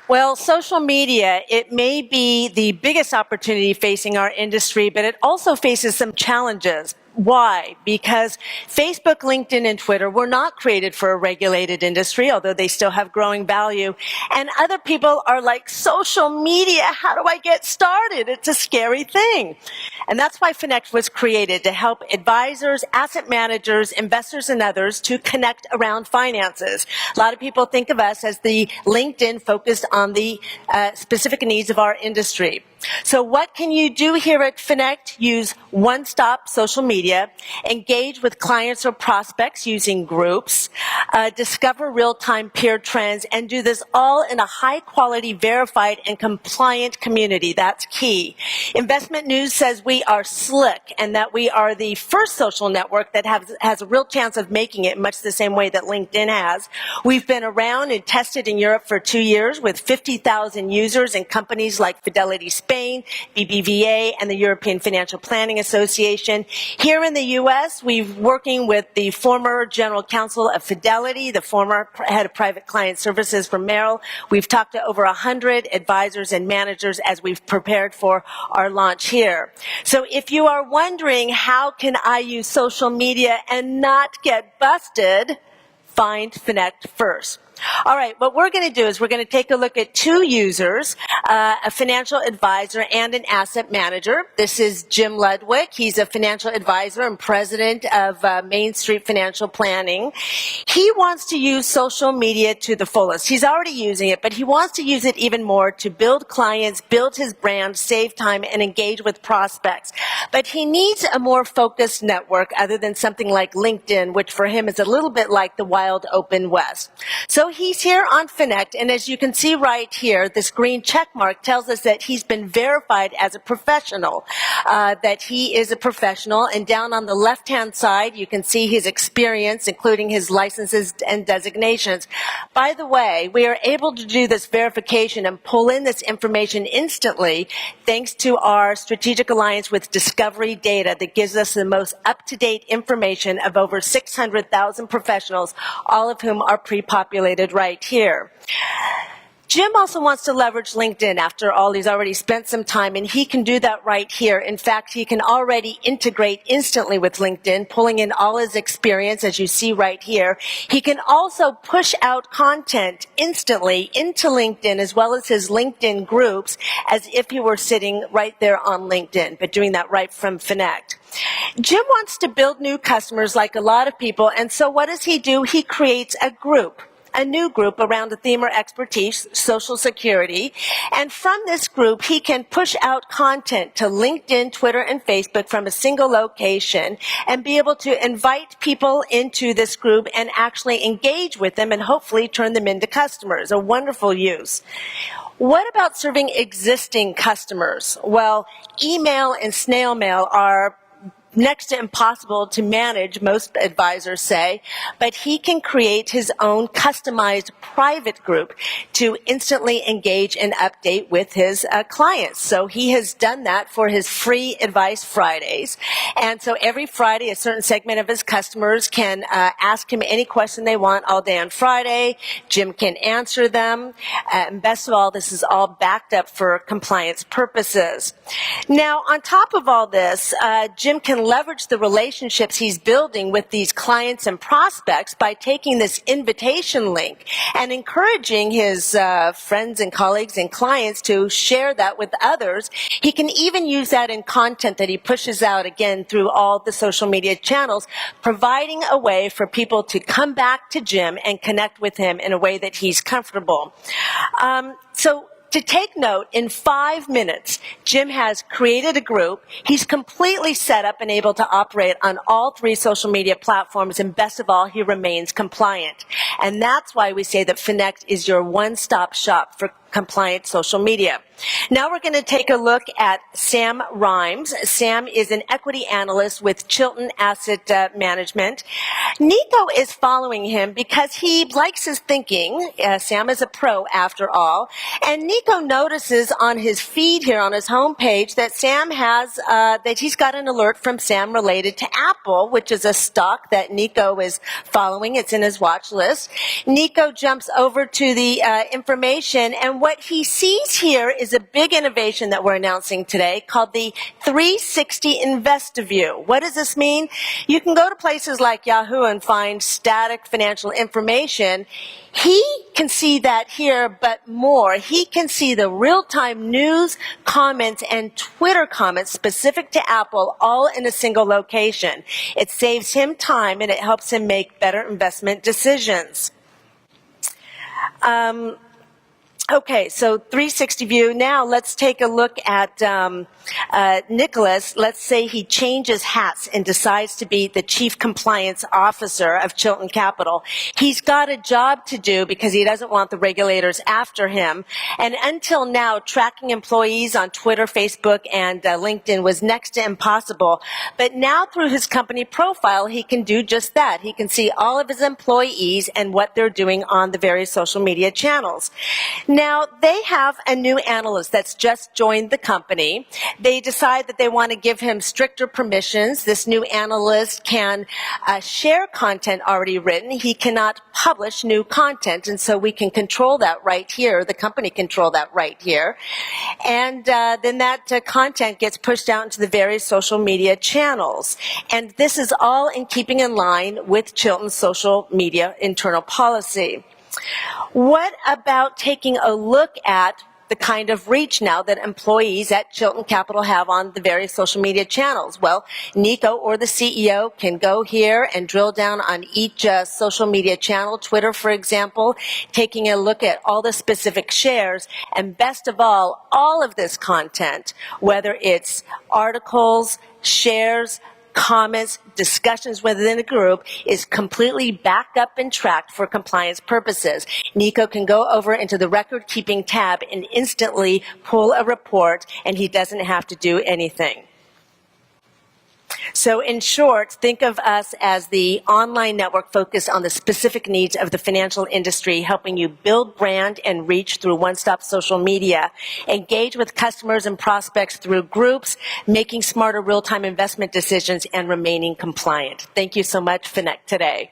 Well, social media, it may be the biggest opportunity facing our industry, but it also faces some challenges. Why? Because Facebook, LinkedIn, and Twitter were not created for a regulated industry, although they still have growing value. And other people are like, social media, how do I get started? It's a scary thing. And that's why Finect was created, to help advisors, asset managers, investors, and others to connect around finances. A lot of people think of us as the LinkedIn focused on the specific needs of our industry. So what can you do here at Finect? Use one-stop social media, engage with clients or prospects using groups, discover real-time peer trends, and do this all in a high-quality, verified, and compliant community. That's key. Investment News says we are slick and that we are the first social network that has a real chance of making it much the same way that LinkedIn has. We've been around and tested in Europe for 2 years with 50,000 users in companies like Fidelity Spain, BBVA, and the European Financial Planning Association. Here in the U.S., we're working with the former general counsel of Fidelity, the former head of private client services from Merrill. We've talked to over 100 advisors and managers as we've prepared for our launch here. So if you are wondering, how can I use social media and not get busted, find Finect first. All right, what we're going to do is we're going to take a look at two users, a financial advisor and an asset manager. This is Jim Ludwig. He's a financial advisor and president of Main Street Financial Planning. He wants to use social media to the fullest. He's already using it, but he wants to use it even more to build clients, build his brand, save time, and engage with prospects. But he needs a more focused network other than something like LinkedIn, which for him is a little bit like the wild open west. So he's here on Finect, and as you can see right here, this green check mark tells us that he's been verified as a professional, that he is a professional. And down on the left-hand side, you can see his experience, including his licenses and designations. By the way, we are able to do this verification and pull in this information instantly thanks to our strategic alliance with Discovery Data that gives us the most up-to-date information of over 600,000 professionals, all of whom are pre-populated right here. Jim also wants to leverage LinkedIn. After all, he's already spent some time, and he can do that right here. In fact, he can already integrate instantly with LinkedIn, pulling in all his experience, as you see right here. He can also push out content instantly into LinkedIn, as well as his LinkedIn groups, as if he were sitting right there on LinkedIn, but doing that right from Finect. Jim wants to build new customers like a lot of people, and so what does he do? He creates a group. A new group around a theme or expertise, Social Security. And from this group, he can push out content to LinkedIn, Twitter, and Facebook from a single location and be able to invite people into this group and actually engage with them and hopefully turn them into customers. A wonderful use. What about serving existing customers? Well, email and snail mail are next to impossible to manage, most advisors say, but he can create his own customized private group to instantly engage and update with his clients. So he has done that for his free Advice Fridays. And so every Friday, a certain segment of his customers can ask him any question they want all day on Friday. Jim can answer them. And best of all, this is all backed up for compliance purposes. Now, on top of all this, Jim can leverage the relationships he's building with these clients and prospects by taking this invitation link and encouraging his friends and colleagues and clients to share that with others. He can even use that in content that he pushes out, again, through all the social media channels, providing a way for people to come back to Jim and connect with him in a way that he's comfortable. To take note, in 5 minutes, Jim has created a group. He's completely set up and able to operate on all 3 social media platforms, and best of all, he remains compliant. And that's why we say that Finect is your one-stop shop for compliant social media. Now we're going to take a look at Sam Rhimes. Sam is an equity analyst with Chilton Asset Management. Nico is following him because he likes his thinking. Sam is a pro after all. And Nico notices on his feed here on his homepage that Sam has, that he's got an alert from Sam related to Apple, which is a stock that Nico is following. It's in his watch list. Nico jumps over to the information, and And what he sees here is a big innovation that we're announcing today called the 360 Investor View. What does this mean? You can go to places like Yahoo and find static financial information. He can see that here, but more. He can see the real-time news, comments, and Twitter comments specific to Apple all in a single location. It saves him time and it helps him make better investment decisions. Okay, so 360 view. Now let's take a look at Nicholas. Let's say he changes hats and decides to be the Chief Compliance Officer of Chilton Capital. He's got a job to do because he doesn't want the regulators after him. And until now, tracking employees on Twitter, Facebook, and LinkedIn was next to impossible. But now through his company profile, he can do just that. He can see all of his employees and what they're doing on the various social media channels. Now, they have a new analyst that's just joined the company. They decide that they want to give him stricter permissions. This new analyst can share content already written. He cannot publish new content, and so we can control that right here. The company control that right here. And then that content gets pushed out into the various social media channels. And this is all in keeping in line with Chilton's social media internal policy. What about taking a look at the kind of reach now that employees at Chilton Capital have on the various social media channels? Well, Nico or the CEO can go here and drill down on each social media channel, Twitter, for example, taking a look at all the specific shares, and best of all of this content, whether it's articles, shares, comments, discussions within a group, is completely backed up and tracked for compliance purposes. Nico can go over into the record-keeping tab and instantly pull a report, and he doesn't have to do anything. So in short, think of us as the online network focused on the specific needs of the financial industry, helping you build brand and reach through one-stop social media, engage with customers and prospects through groups, making smarter real-time investment decisions, and remaining compliant. Thank you so much, Finect, today.